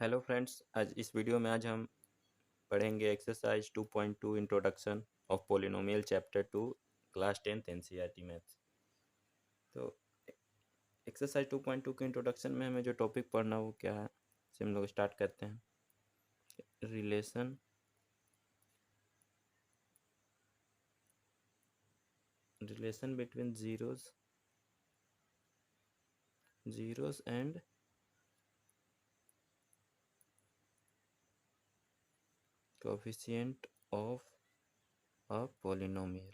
Hello friends, आज इस video में हम पढ़ेंगे exercise 2.2 introduction of polynomial chapter 2 class 10th NCERT maths. तो एक्सरसाइज 2.2 के इंट्रोडक्शन में हमें जो टॉपिक पढ़ना हो क्या है, से हम लोग स्टार्ट करते हैं। Relation between zeros and coefficient of a polynomial.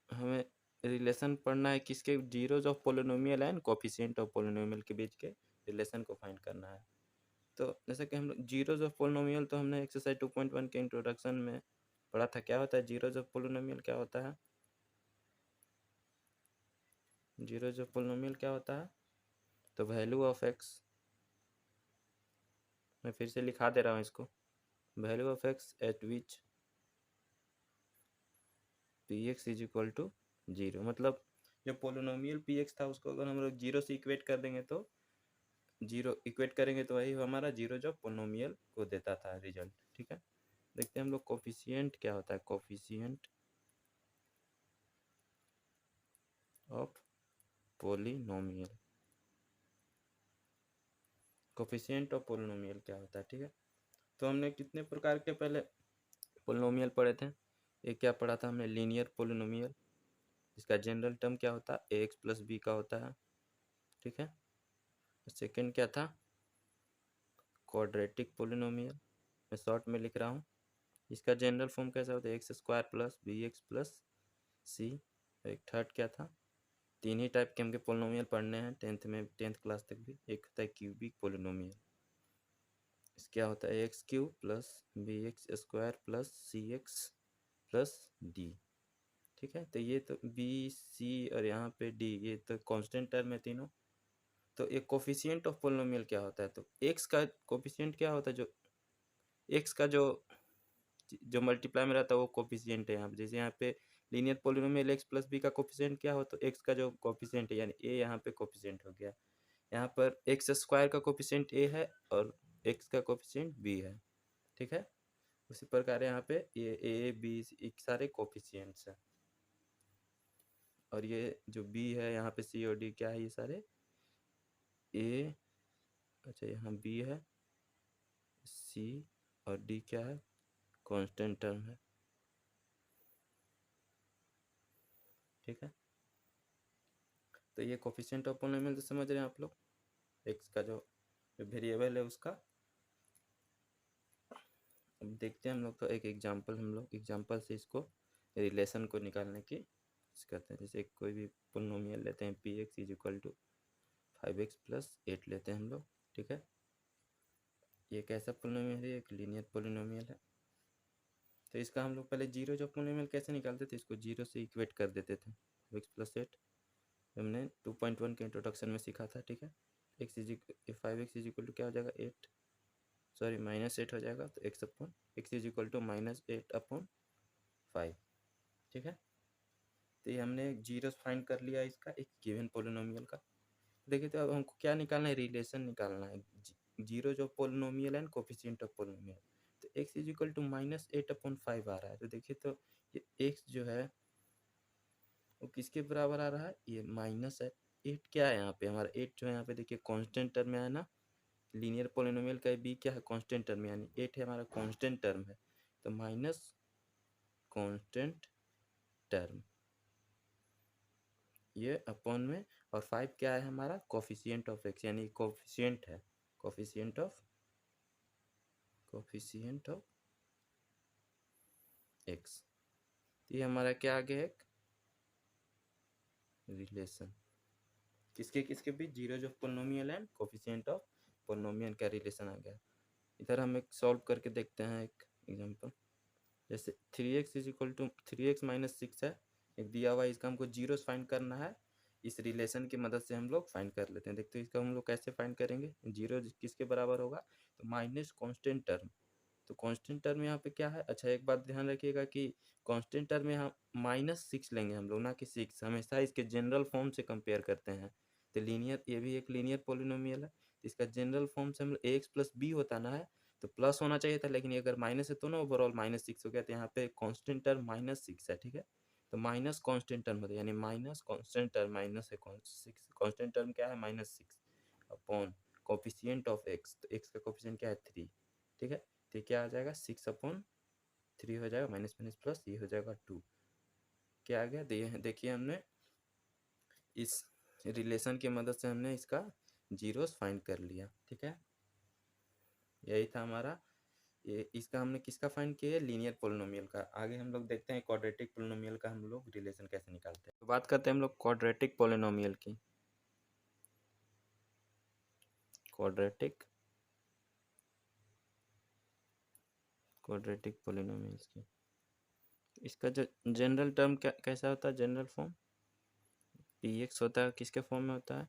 हमें रिलेशन पढ़ना है किसके, zeros of polynomial and coefficient of polynomial के बीच के रिलेशन को फाइंड करना है। तो जैसे कि हम लोग जीरोस ऑफ पोलिनोमियल तो हमने एक्सरसाइज 2.1 के इंट्रोडक्शन में पढ़ा था। क्या होता है जीरोस ऑफ पोलिनोमियल, क्या होता है जीरोस ऑफ पोलिनोमियल, क्या होता है? तो वैल्यू ऑफ एक्स, मैं फिर से लिखा दे रहा हूँ इसको, value of x at which p x is equal to zero. मतलब जो पोलिनोमियल पी एक्स था उसको अगर हम लोग जीरो से इक्वेट कर देंगे तो वही हमारा जीरोस ऑफ पोलिनोमियल को देता था रिजल्ट। ठीक है, देखते हैं हम लोग कोफिशिएंट क्या होता है। Coefficient of polynomial, coefficient of polynomial क्या होता है। ठीक है, तो हमने कितने प्रकार के पहले पोलिनोमियल पढ़े थे। एक क्या पढ़ा था हमने, लीनियर पोलिनोमियल, जिसका जनरल टर्म क्या होता है ए एक्स प्लस बी का होता है। ठीक है, सेकेंड क्या था, क्वाड्रेटिक पोलिनोमियल, मैं शॉर्ट में लिख रहा हूँ। इसका जनरल फॉर्म कैसा होता है, x square plus B x plus C. एक थर्ड क्या था, तीन ही टाइप के हमके पोलिनोमियल पढ़ने हैं टेंथ क्लास तक भी। एक होता है क्यूबिक पोलिनोमियल, क्या होता है x cube plus B x square plus C x plus D. ठीक है, तो ये तो बी सी और यहाँ पे डी, ये तो कांस्टेंट टर्म है तीनों। तो एक कोफिशिएंट ऑफ पोलिनोमियल क्या होता है, तो एक्स का कोफिशिएंट क्या होता है, जो एक्स का जो मल्टीप्लाई में रहता है वो कोफिशिएंट है यहाँ पे। जैसे यहाँ पे linear polynomial x plus b का कोफिशिएंट क्या हो, तो एक्स का जो कोफिशिएंट है यानी ए यहाँ पे कोफिशिएंट हो गया। यहाँ पर एक्स स्क्वायर का कोफिशिएंट ए है और एक्स का कोफिशिएंट बी है। ठीक है, उसी प्रकार यहाँ पे ये ए बी सारे कोफिशिएंट्स हैं, और ये जो बी है यहाँ पे सी और डी क्या है, ये सारे ए, अच्छा यहाँ बी है, सी और डी क्या है, कांस्टेंट टर्म है। ठीक है, तो ये कोफिशिएंट ऑफ पोलिनोमियल तो समझ रहे हैं आप लोग, एक्स का जो वेरिएबल है उसका। अब देखते हैं हम लोग, तो एक एग्जांपल से इसको रिलेशन को निकालने की करते हैं। जैसे कोई भी पोलिनोमियल लेते हैं, p x is equal to 5x plus 8 लेते हैं हम लोग। ठीक है, ये कैसा पोलिनोमियल है, एक लीनियर पोलिनोमियल है। तो इसका हम लोग पहले जीरो जो पोलिनोमियल कैसे निकालते थे, इसको जीरो से इक्वेट कर देते थे। x प्लस 8 हमने 2.1 के इंट्रोडक्शन में सीखा था। ठीक है, x is 5x is equal to क्या हो जाएगा, -8 हो जाएगा। तो x इज इक्वल टू -8/5। ठीक है, तो ये हमने जीरो फाइंड कर लिया इसका, एक गिवन पोलिनोमियल का। देखिए, तो अब हमको क्या निकालना है, रिलेशन निकालना है जीरो जो पोलिनोमियल है कोफिशिएंट ऑफ पोलिनोमियल। तो x इज इक्वल टू -8/5 आ रहा है। तो देखिए, तो ये x जो है वो किसके बराबर आ रहा है, ये -8 क्या है यहाँ पे हमारा, 8 जो है यहाँ पे देखिए कांस्टेंट टर्म में है ना। लीनियर पोलिनोमियल का b क्या है, कांस्टेंट टर्म, यानी 8 है हमारा कांस्टेंट टर्म है। तो माइनस कांस्टेंट टर्म ये अपॉन में, और 5 क्या है हमारा, कोफिशिएंट ऑफ x, यानी कोफिशिएंट है, कोफिशिएंट ऑफ x। ये हमारा क्या आ गया, एक रिलेशन किसके किसके बीच, zeros of polynomial and coefficient of polynomial का रिलेशन आ गया। इधर हम एक सॉल्व करके देखते हैं एक एग्जांपल। जैसे 3x is equal to 3x minus 6 है, एक दिया हुआ है, इसका हमको जीरोस फाइंड करना है। इस रिलेशन की मदद से हम लोग फाइंड कर लेते हैं। देखते हैं इसका हम लोग कैसे फाइंड करेंगे। जीरो किसके बराबर होगा, तो माइनस कांस्टेंट टर्म। तो कांस्टेंट टर्म यहाँ पे क्या है, अच्छा एक बात ध्यान रखिएगा कि कांस्टेंट टर्म में हम -6 लेंगे हम लोग, ना कि 6। हमेशा इसके जनरल फॉर्म से कंपेयर करते हैं। तो लीनियर, ये भी एक लीनियर पोलिनोमियल है। इसका जनरल फॉर्म से हम लोग ax प्लस बी होता ना है तो प्लस होना चाहिए था, लेकिन ये अगर माइनस है तो ना ओवरऑल -6 हो गया। तो यहाँ पे कांस्टेंट टर्म -6 है, ठीक है। तो माइनस कांस्टेंट टर्म होता है, यानी माइनस कांस्टेंट टर्म माइनस है -6। कांस्टेंट टर्म क्या है? -6 अपॉन कोफिशिएंट ऑफ x। तो x का कोफिशिएंट क्या है? 3, ठीक है। तो क्या आ जाएगा? 6/3 हो जाएगा, माइनस माइनस प्लस, ये हो जाएगा 2। क्या आ गया? देखिए हमने इस रिलेशन की मदद से हमने इसका जीरोस फाइंड कर लिया, ठीक है। यही था हमारा ये। इसका हमने किसका फाइंड किया है? लीनियर पोलिनोमियल का। आगे हम लोग देखते हैं क्वाड्रेटिक पोलिनोमियल का हम लोग रिलेशन कैसे निकालते हैं। तो बात करते हैं हम लोग क्वाड्रेटिक पोलिनोमियल की। क्वाड्रेटिक पोलिनोमियल्स की, इसका जो जनरल टर्म कैसा होता है? जनरल फॉर्म px होता है, किसके फॉर्म में होता है?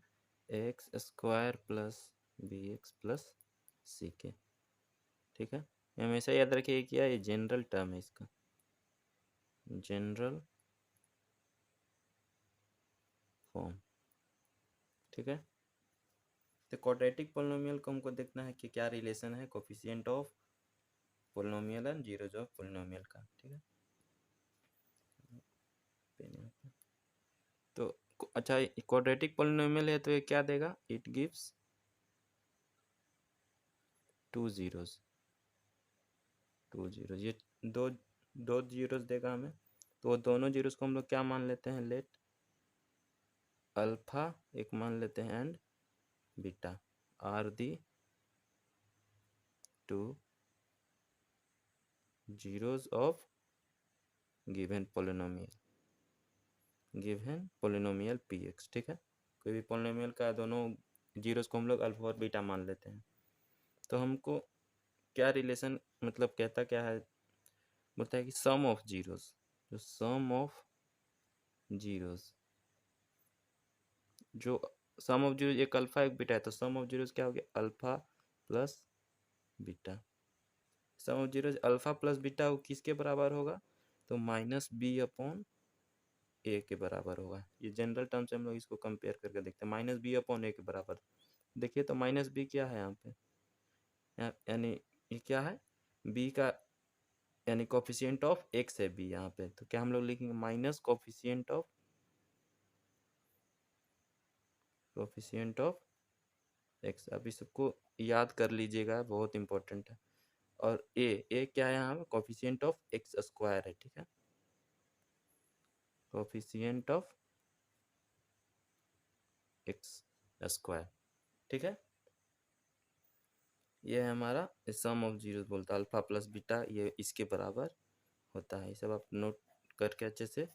X square plus B x plus C के, ठीक है। हमेशा याद रखिए क्या ये जनरल टर्म है, इसका जनरल फॉर्म, ठीक है। तो क्वाड्रेटिक पोलिनोमियल को हमको देखना है कि क्या रिलेशन है coefficient of polynomial and zeros of polynomial का, ठीक है। तो अच्छा, क्वाड्रेटिक पोलिनोमियल है तो ये क्या देगा? इट गिव्स 2 जीरोज, ये दो दो जीरोज देगा हमें। तो दोनों जीरोज को हम लोग क्या मान लेते हैं? लेट अल्फा एक मान लेते हैं and beta are the 2 zeros of given polynomial px, ठीक है। कोई भी पोलिनोमियल का दोनों जीरोज को हम लोग अल्फा और बीटा मान लेते हैं। तो हमको क्या रिलेशन मतलब कहता क्या है? बोलता है कि सम ऑफ जीरोज, जो सम ऑफ जीरोज, जो सम ऑफ जीरोज एक अल्फा एक बीटा है, तो सम ऑफ जीरोज क्या हो गया? Alpha plus beta. Sum of zeros alpha plus beta किसके बराबर होगा? तो -b/a के बराबर होगा। ये जनरल टर्म से हम लोग इसको कंपेयर करके देखते हैं, -b/a के बराबर। देखिए तो -b क्या है यहाँ पे? यानी ये क्या है? b का यानी कोफिशिएंट ऑफ x है b यहाँ पे। तो क्या हम लोग लिखेंगे? Minus coefficient of x। अब इसको याद कर लीजिएगा, बहुत इंपॉर्टेंट है। और a क्या है यहाँ पे? कोफिशिएंट ऑफ x स्क्वायर है, ठीक है। कोफिशिएंट ऑफ x स्क्वायर, ठीक है। ये है हमारा सम ऑफ जीरो, बोलता है अल्फा प्लस बीटा ये इसके बराबर होता है। ये सब आप नोट करके अच्छे से,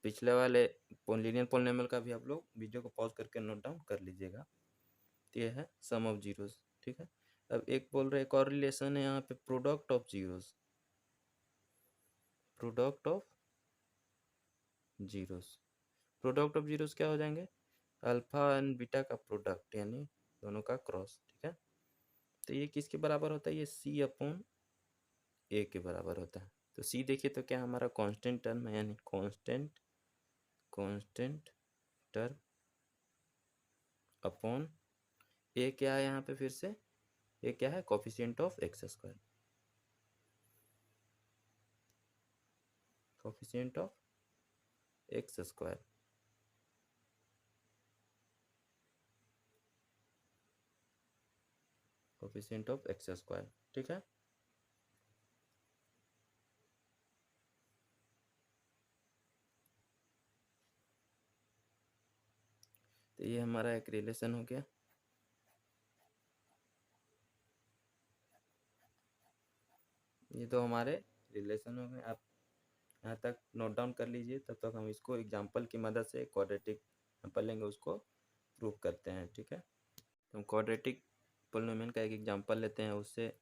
पिछले वाले लीनियर पॉलिनोमियल का भी आप लोग वीडियो को पॉज करके नोट डाउन कर लीजिएगा। तो ये है सम ऑफ जीरोस, ठीक है। अब एक बोल रहे, एक और रिलेशन है यहाँ पे, product of zeros. Product of zeros क्या हो जाएंगे? अल्फा एंड बीटा का प्रोडक्ट, यानी दोनों का क्रॉस, ठीक है। तो ये किसके बराबर होता है? ये c/a के बराबर होता है। तो c देखिए तो क्या हमारा कांस्टेंट टर्म है, यानी कांस्टेंट टर्म अपॉन a क्या है यहाँ पे? फिर से a क्या है? Coefficient of x square, coefficient of x square, coefficient of x square, ठीक है। तो ये हमारा एक रिलेशन हो गया। ये तो हमारे रिलेशन हो गए। आप यहाँ तक नोट डाउन कर लीजिए, तब तक हम इसको एग्जांपल की मदद से क्वाड्रेटिक एग्जांपल लेंगे, उसको प्रूव करते हैं, ठीक है। तो हम क्वाड्रेटिक पोलिनोमियल का एक एग्जांपल लेते हैं, उससे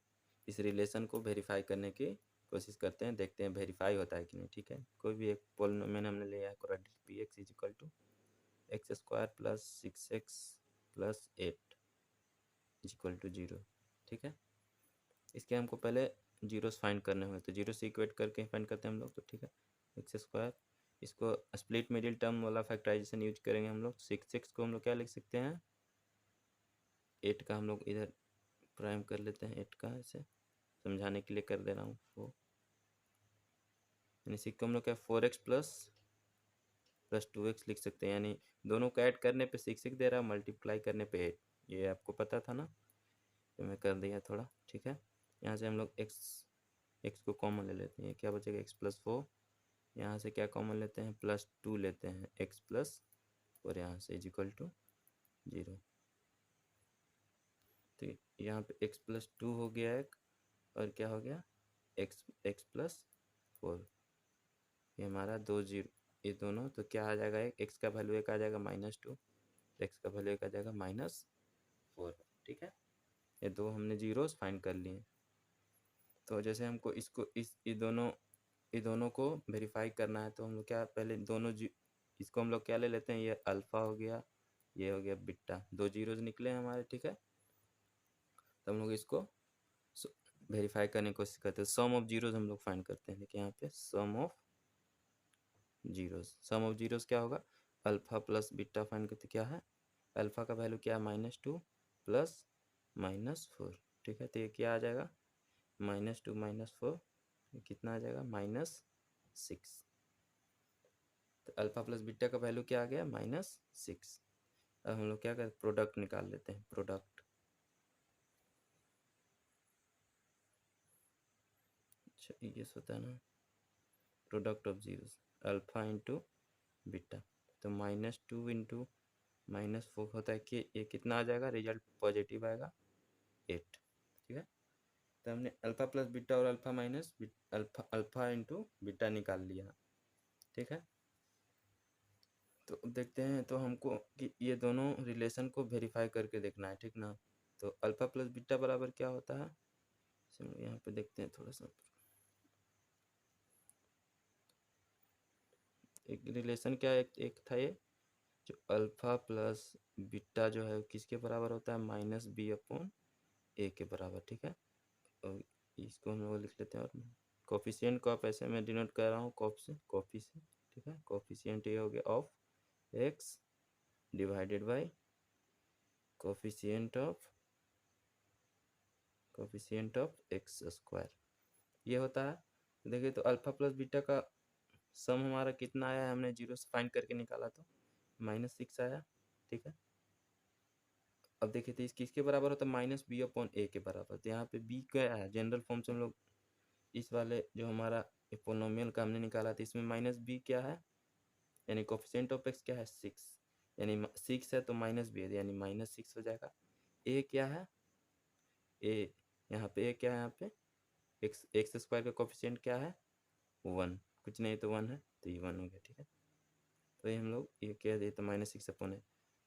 इस रिलेशन को वेरीफाई करने की कोशिश करते हैं, देखते हैं वेरीफाई होता है कि नहीं, ठीक है। कोई भी एक पोलिनोमियल हमने लिया है, क्वाड्रेटिक px = x² + 6x + 8 = 0, ठीक है। इसके हमको पहले जीरोस फाइंड करने हुए, तो जीरो से इक्वेट करके फाइंड करते हैं हम लोग, तो ठीक है। x² इसको स्प्लिट मिडिल टर्म वाला फैक्टराइजेशन यूज करेंगे हम लोग। 6 को हम लोग क्या लिख सकते हैं, 8 का हम लोग इधर प्राइम कर लेते हैं, 8 का ऐसे समझाने के लिए कर दे रहा हूँ। वो यानी 6 को हम लोग क्या 4x प्लस 2x लिख सकते हैं, यानी दोनों को ऐड करने पे 6 दे रहा है, मल्टीप्लाई करने पे 8। ये आपको पता था ना, तो मैं कर दिया थोड़ा, ठीक है। यहाँ से हम लोग x को कॉमन ले लेते हैं, क्या बचेगा x प्लस 4। यहाँ से क्या कॉमन लेते हैं, +2 लेते हैं, x प्लस, और यहाँ से इज इक्वल टू 0। तो यहाँ पे x प्लस 2 हो गया एक, और क्या हो गया x प्लस 4। ये हमारा 2 0, ये दोनों तो क्या आ जाएगा, एक x का वैल्यू एक आ जाएगा -2, x का वैल्यू एक आ जाएगा -4, ठीक है। ये दो हमने जीरोस फाइंड कर लिए। तो जैसे हमको इसको ये दोनों को वेरीफाई करना है, तो हम लोग क्या पहले इसको हम लोग क्या ले लेते हैं, ये अल्फा हो गया, ये हो गया बीटा, 2 जीरोस निकले हमारे, ठीक है। तो हम लोग इसको वेरीफाई करने की कोशिश करते हैं। सम ऑफ जीरोस हम लोग फाइंड करते हैं। देखिए यहाँ पे सम ऑफ जीरोस क्या होगा, अल्फा प्लस बीटा फाइंड करते क्या है, अल्फा का वैल्यू क्या है -2 प्लस -4, ठीक है। तो ये क्या आ जाएगा, -2 -4 कितना आ जाएगा, -6। तो अल्फा प्लस बीटा का वैल्यू क्या आ गया, -6। अब हम लोग क्या करें, प्रोडक्ट निकाल लेते हैं, प्रोडक्ट। अच्छा ये होता है ना, product of zeros, alpha into beta. तो -2 इंटू -4 होता है कि ये कितना आ जाएगा, रिजल्ट पॉजिटिव आएगा 8, ठीक है। तो हमने अल्फा प्लस बीटा और अल्फा इंटू बीटा निकाल लिया, ठीक है। तो देखते हैं, तो हमको कि ये दोनों रिलेशन को वेरीफाई करके देखना है, ठीक ना। तो अल्फा प्लस बीटा बराबर क्या होता है, यहाँ पे देखते हैं थोड़ा सा। एक रिलेशन क्या है, एक था ये, जो अल्फा प्लस बीटा जो है किसके बराबर होता है, -b/a के बराबर, ठीक है। और इसको हम लोग लिख लेते हैं, और कोफिशिएंट को आप ऐसे में डिनोट कर रहा हूँ कॉफ से, ठीक है। कोफिशिएंट ये हो गया of x divided by coefficient of x square, ये होता है। देखिए तो अल्फा प्लस बीटा का सम हमारा कितना आया है, हमने जीरो से फाइंड करके निकाला तो -6 आया, ठीक है। अब देखिए तो इस किसके बराबर होता है, -b/a के बराबर। तो यहाँ पे b क्या है, जनरल फॉर्म से हम लोग इस वाले जो हमारा पोलिनोमियल का हमने निकाला था, इसमें -b क्या है, यानी कोफिशिएंट ऑफ एक्स क्या है, 6, यानी 6 है तो -b है, यानी -6 हो जाएगा। a क्या है, a यहाँ पे a क्या है, यहाँ पे एक्स स्क्वायर का कोफिशिएंट क्या है, 1, कुछ नहीं तो 1 है, तो ये 1 हो गया, ठीक है। तो ये हम लोग ये क्या दे, तो -6 अपन है,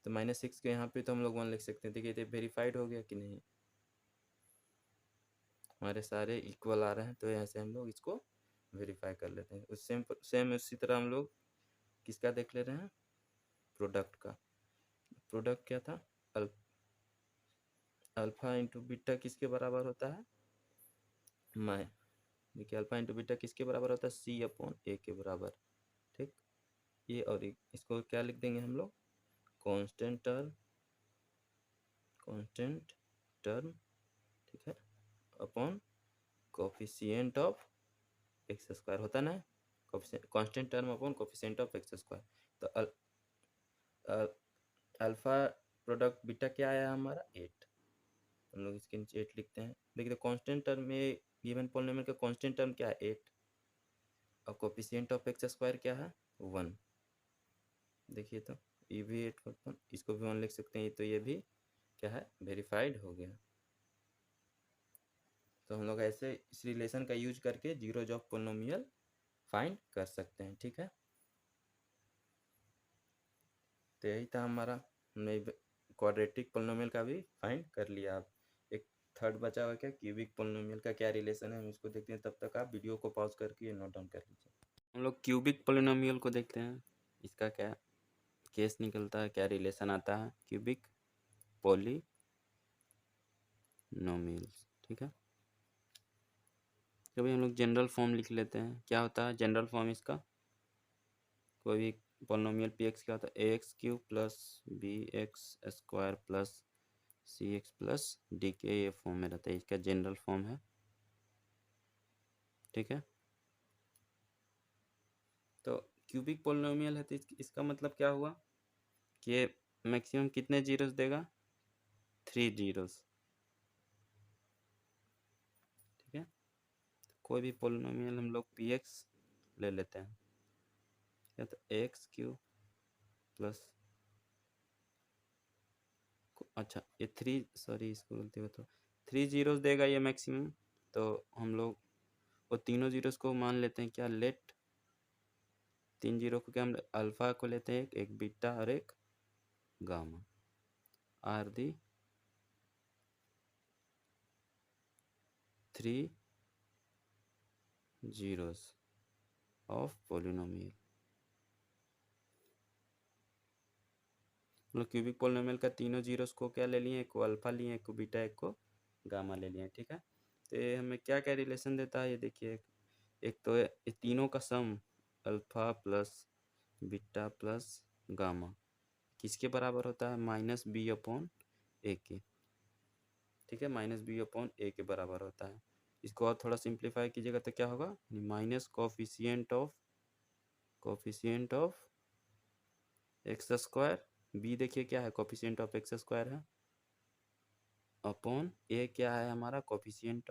तो -6 के यहाँ पे तो हम लोग 1 लिख सकते हैं। देखिए वेरीफाइड हो गया कि नहीं, हमारे सारे इक्वल आ रहे हैं, तो यहाँ से हम लोग इसको वेरीफाई कर लेते हैं। उस सेम उसी तरह हम लोग किसका देख ले रहे हैं, प्रोडक्ट का। प्रोडक्ट क्या था, अल्फा इंटू बीटा किसके बराबर होता है, देखिए अल्फा इंटू बीटा किसके बराबर होता है, c/a के बराबर, ठीक। ये और इसको क्या लिख देंगे हम लोग, कांस्टेंट टर्म, ठीक है, upon coefficient of x square होता ना, constant term upon coefficient of x square. तो अल्फा प्रोडक्ट बीटा क्या आया हमारा, 8, हम लोग इसके नीचे 8 लिखते हैं। देखिए तो कांस्टेंट टर्म में गिवन पॉलिनोमियल का कांस्टेंट टर्म क्या है, 8, और कोफिशिएंट ऑफ एक्स स्क्वायर क्या है, 1। देखिए तो ये भी 8, इसको भी 1 लिख सकते हैं, तो ये भी क्या है, वेरीफाइड हो गया। तो हम लोग ऐसे इस रिलेशन का यूज करके जीरोज ऑफ पोलिनोमियल फाइंड कर सकते हैं, ठीक है। तो यही था हमारा, हमने क्वाड्रेटिक पोलिनोमियल का भी फाइंड कर लिया। अब एक थर्ड बचा हुआ, क्या क्यूबिक पोलिनोमियल का क्या रिलेशन है, हम इसको देखते हैं। तब तक आप वीडियो को पॉज करके ये नोट डाउन कर लीजिए। हम लोग क्यूबिक पोलिनोमियल को देखते हैं, इसका क्या केस निकलता है, क्या रिलेशन आता है क्यूबिक पोलिनोमियल्स, ठीक है। कभी हम लोग जनरल फॉर्म लिख लेते हैं, क्या होता है जनरल फॉर्म इसका, कोई भी पोलिनोमियल पी एक्स क्या होता है, A x cube plus B x square plus C x plus D के, ये फॉर्म में रहता है, इसका जनरल फॉर्म है, ठीक है। तो क्यूबिक पोलिनोमियल है तो इसका मतलब क्या हुआ कि मैक्सिमम कितने जीरोस देगा, 3 जीरोस, ठीक है। कोई भी पोलिनोमियल हम लोग पी एक्स ले लेते हैं, या तो एक्स क्यूब प्लस, अच्छा ये 3, सॉरी इसको गलती बताओ, 3 जीरोस देगा ये मैक्सिमम। तो हम लोग वो तीनों जीरोस को मान लेते हैं क्या, लेट 3 जीरो को क्या हम अल्फा को लेते हैं, एक बीटा और एक gamma, are the 3 zeros of polynomial. मतलब क्यूबिक पोलिनोमियल का तीनों जीरोस को क्या ले लिए, एक को अल्फा लिए, एक को बीटा, एक को गामा ले लिए, ठीक है। तो ये हमें क्या क्या रिलेशन देता है, ये देखिए, एक तो ये तीनों का sum alpha plus beta plus gamma किसके बराबर होता है, माइनस बी अपॉन ए के, ठीक है, माइनस बी अपॉन ए के बराबर होता है। इसको और थोड़ा सिंप्लीफाई कीजिएगा तो क्या होगा, minus coefficient of x square, b देखिए क्या है, कोफिशिएंट ऑफ एक्स स्क्वायर है, अपॉन ए क्या है हमारा, कोफिशिएंट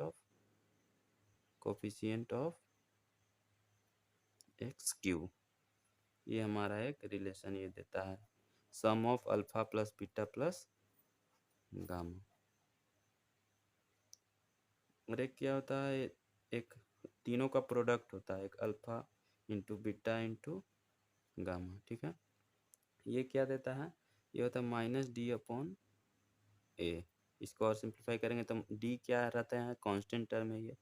ऑफ एक्स क्यू। ये हमारा एक रिलेशन ये देता है, sum of alpha plus beta plus gamma. और एक क्या होता है, एक तीनों का प्रोडक्ट होता है, एक alpha into beta into gamma, ठीक है। ये क्या देता है, ये होता है माइनस डी अपॉन ए। इसको और सिंप्लीफाई करेंगे तो डी क्या रहता है, कांस्टेंट टर्म है, ये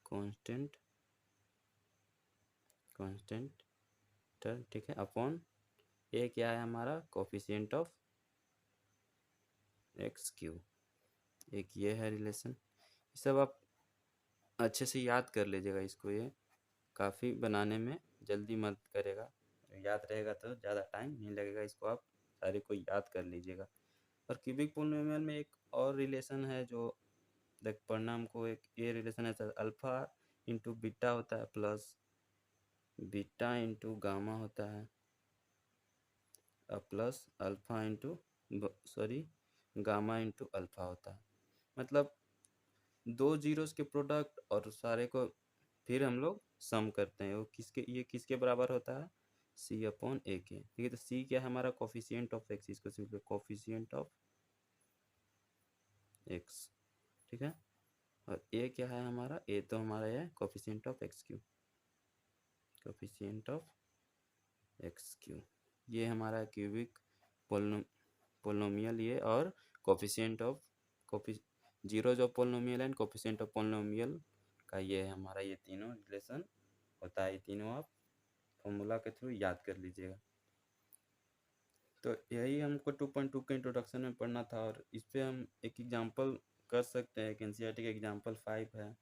कांस्टेंट टर्म, ठीक है, अपॉन ए क्या है हमारा, कोफिशिएंट ऑफ एक्स क्यू। एक ये है रिलेशन, सब आप अच्छे से याद कर लीजिएगा इसको, ये काफ़ी बनाने में जल्दी मदद करेगा, याद रहेगा तो ज़्यादा टाइम नहीं लगेगा, इसको आप सारे को याद कर लीजिएगा। और क्यूबिक पोलिनोमियल में एक और रिलेशन है जो देख पढ़ना हमको, एक ये रिलेशन है सर, अल्फा इंटू बीटा होता है प्लस बीटा इंटू गामा होता है, plus alpha into sorry gamma into alpha होता है। मतलब दो जीरोस के प्रोडक्ट और सारे को फिर हम लोग सम करते हैं, वो किसके, ये किसके बराबर होता है, सी अपॉन ए के, ठीक है। तो सी क्या है हमारा, कोफिशिएंट ऑफ एक्स, इसको सिंपली कोफिशिएंट ऑफ एक्स, ठीक है। और ए क्या है हमारा, ए तो हमारा है coefficient of x Q, coefficient of x Q. ये हमारा क्यूबिक पोलिनोमियल ये, और coefficient of zeros of polynomial and coefficient of polynomial का ये है हमारा, ये तीनों रिलेशन होता है, ये तीनों आप फॉर्मूला के थ्रू याद कर लीजिएगा। तो यही हमको 2.2 के इंट्रोडक्शन में पढ़ना था, और इस पर हम एक एग्जांपल कर सकते हैं, एक एनसीईआरटी का एग्जांपल 5 है,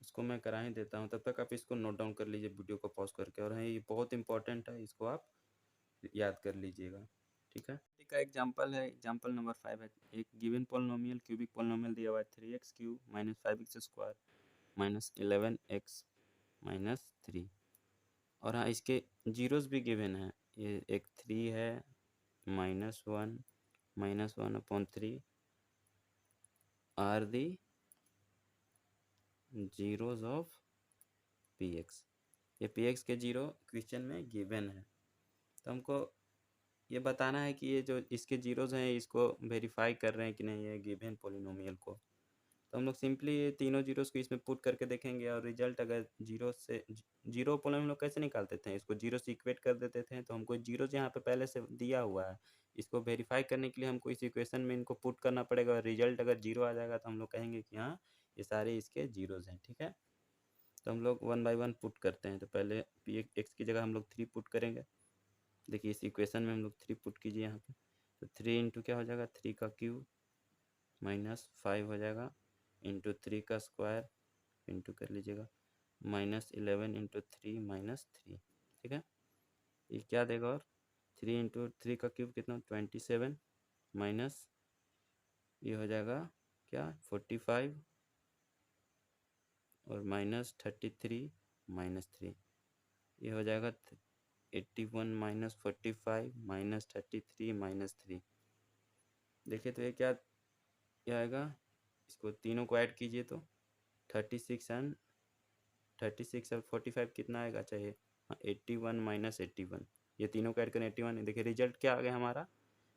उसको मैं करा ही देता हूँ, तब तक आप इसको नोट डाउन कर लीजिए वीडियो को पॉज करके, और ये बहुत इंपॉर्टेंट है, इसको आप याद कर लीजिएगा, ठीक है। का एग्जांपल है, एग्जांपल नंबर 5 है, एक गिवन पोलिनोमियल क्यूबिक पोलिनोमियल दिया हुआ है 3x cube minus 5x square minus 11x minus 3, और हाँ इसके जीरोस भी गिवन है, ये एक 3 है, -1 upon 3 are the zeros of p x. ये पी एक्स के जीरो क्वेश्चन में गिवन है, तो हमको ये बताना है कि ये जो इसके जीरोस हैं इसको वेरीफाई कर रहे हैं कि नहीं ये गिवन पोलिनोमियल को। तो हम लोग सिंपली ये तीनों जीरोस को इसमें पुट करके देखेंगे, और रिजल्ट अगर जीरो से जीरो पोल हम लोग कैसे निकालते थे, इसको जीरो से इक्वेट कर देते थे, तो हमको जीरो यहाँ पे पहले से दिया हुआ है, इसको वेरीफाई करने के लिए हमको इस इक्वेशन में इनको पुट करना पड़ेगा, और रिजल्ट अगर जीरो आ जाएगा तो हम लोग कहेंगे कि हाँ ये सारे इसके जीरोज हैं, ठीक है। तो हम लोग 1 बाय 1 पुट करते हैं, तो पहले पी एक्स की जगह हम लोग 3 पुट करेंगे, देखिए इस इक्वेशन में हम लोग 3 पुट कीजिए यहाँ पे, तो 3 इंटू क्या हो जाएगा, 3 का क्यूब माइनस 5 हो जाएगा इंटू 3 का स्क्वायर इंटू कर लीजिएगा -11 इंटू 3 -3, ठीक है। ये क्या देगा, और 3 इंटू 3 का क्यूब कितना 27 माइनस ये हो जाएगा क्या 45 और माइनस 33 माइनस 3 ये हो जाएगा 81 माइनस 45 माइनस 33 माइनस 3। देखिए तो ये क्या आएगा, इसको तीनों को ऐड कीजिए तो 36 और 45 कितना आएगा चाहिए, हाँ 81 माइनस 81, ये तीनों को ऐड करें 81। देखिए रिजल्ट क्या आ गया हमारा,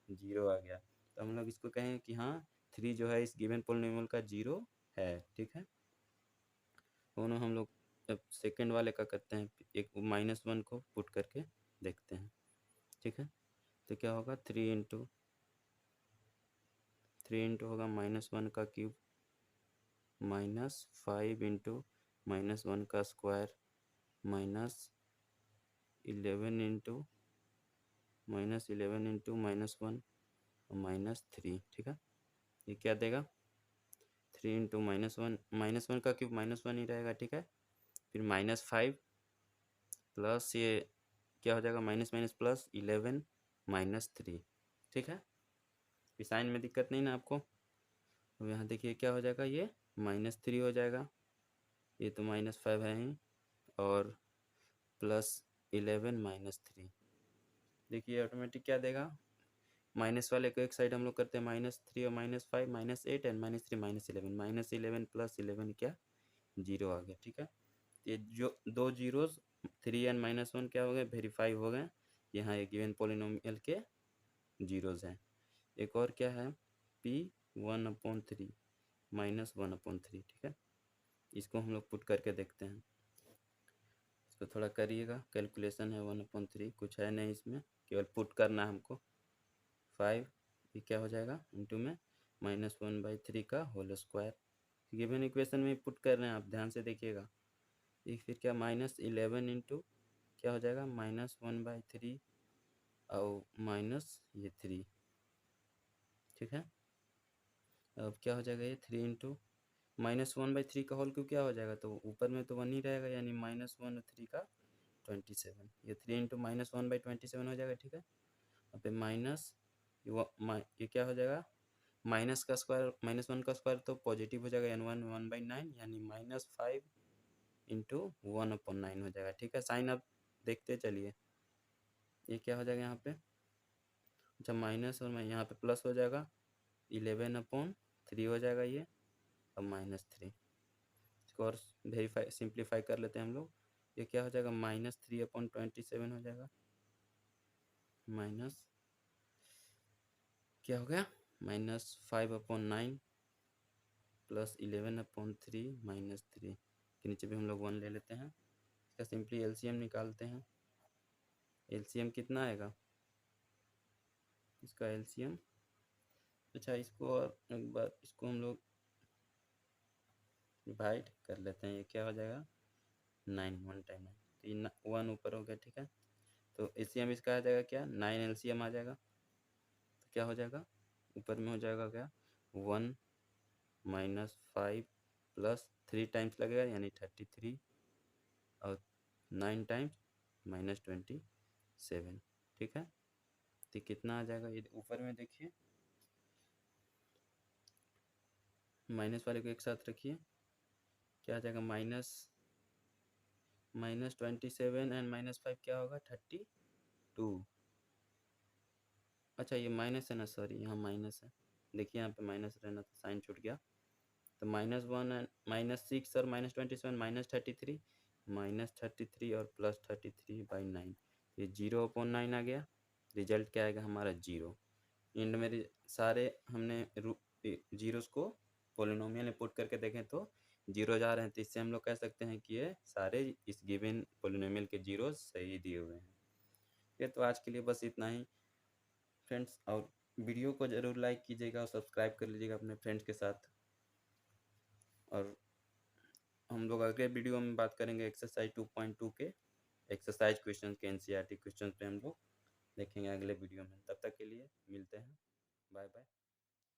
0 आ गया। तो हम लोग इसको कहें कि हाँ 3 जो है इस गिवन पॉलिनोमियल का 0 है। ठीक है, दोनों हम लोग अब सेकेंड वाले का करते हैं, एक -1 को पुट करके देखते हैं। ठीक है, तो क्या होगा 3 इंटू होगा -1 का क्यूब माइनस 5 इंटू -1 का स्क्वायर माइनस 11 इंटू -1 माइनस 3। ठीक है, ये क्या देगा 3 इंटू -1 का क्यूब -1 ही रहेगा। ठीक है, फिर -5 प्लस ये क्या हो जाएगा माइनस माइनस प्लस 11 माइनस 3। ठीक है, इस साइन में दिक्कत नहीं ना आपको। अब यहाँ देखिए क्या हो जाएगा, ये -3 हो जाएगा, ये तो -5 है ही, और प्लस 11 माइनस 3। देखिए ऑटोमेटिक क्या देगा, माइनस वाले को एक साइड हम लोग करते हैं -3 और -5 -8 एंड -3 -11 प्लस 11 क्या 0 आ गया। ठीक है, ये जो दो जीरोस 3 एंड -1 क्या हो गए, वेरीफाई हो गए, यहाँ एक गिवन पॉलिनोमियल के जीरोस हैं। एक और क्या है P1/3 -1/3। ठीक है, इसको हम लोग पुट करके देखते हैं, इसको थोड़ा करिएगा, कैलकुलेशन है 1/3, कुछ है नहीं इसमें, केवल पुट करना है हमको। 5 ये क्या हो जाएगा इंटू में -1/3 का होल स्क्वायर, गिवन इक्वेशन में पुट कर रहे हैं आप, ध्यान से देखिएगा। ये फिर क्या -11 इंटू क्या हो जाएगा -1/3 और माइनस ये 3। ठीक है, अब क्या हो जाएगा, ये 3 इंटू -1/3 का होल क्यों क्या हो जाएगा, तो ऊपर में तो 1 ही रहेगा, यानी -1 और 3 का 27, ये 3 इंटू -1/27 हो जाएगा। ठीक है, अब पे माइनस ये क्या हो जाएगा, माइनस का स्क्वायर -1 का स्क्वायर तो पॉजिटिव हो जाएगा, यानी 1/9 यानी -5 इंटू 1/9 हो जाएगा। ठीक है, साइन अब देखते चलिए, ये क्या हो जाएगा यहाँ पे, अच्छा माइनस और यहाँ पे प्लस हो जाएगा, 11/3 हो जाएगा ये, अब -3। इसको और वेरीफाई सिंप्लीफाई कर लेते हैं हम लोग, ये क्या हो जाएगा -3/27 हो जाएगा, माइनस क्या हो गया -5/9 प्लस 11/3 -3 के नीचे भी हम लोग 1 ले लेते हैं। इसका सिंपली एलसीएम निकालते हैं, एलसीएम कितना आएगा इसका एलसीएम, अच्छा इसको और एक बार इसको हम लोग डिवाइड कर लेते हैं, ये क्या हो जाएगा 9 1 टाइम 9, तो ये 1 ऊपर हो गया। ठीक है, तो एलसीएम इसका आ जाएगा क्या 9 एलसीएम आ जाएगा, तो क्या हो जाएगा ऊपर में हो जाएगा क्या 1 -5 प्लस 3 टाइम्स लगेगा यानी 33 और 9 टाइम्स -27। ठीक है, तो कितना आ जाएगा, ये ऊपर में देखिए माइनस वाले को एक साथ रखिए, क्या आ जाएगा -27 एंड -5 क्या होगा 32। अच्छा ये माइनस है ना, सॉरी यहाँ माइनस है, देखिए यहाँ पे माइनस रहना तो साइन छूट गया, तो -1 एंड -6 और -27 -33 और +33/9, ये 0/9 आ गया। रिजल्ट क्या आएगा हमारा 0। एंड में सारे हमने जीरोस को पोलिनोमियल में पुट करके देखें तो 0 जा रहे हैं, तो इससे हम लोग कह सकते हैं कि ये सारे इस गिवन पोलिनोमियल के जीरोस सही दिए हुए हैं। ये तो आज के लिए बस इतना ही फ्रेंड्स, और वीडियो को ज़रूर लाइक कीजिएगा और सब्सक्राइब कर लीजिएगा अपने फ्रेंड्स के साथ। और हम लोग अगले वीडियो में बात करेंगे एक्सरसाइज 2.2 के एक्सरसाइज क्वेश्चन के एनसीईआरटी क्वेश्चन पे हम लोग देखेंगे अगले वीडियो में। तब तक के लिए मिलते हैं, बाय बाय।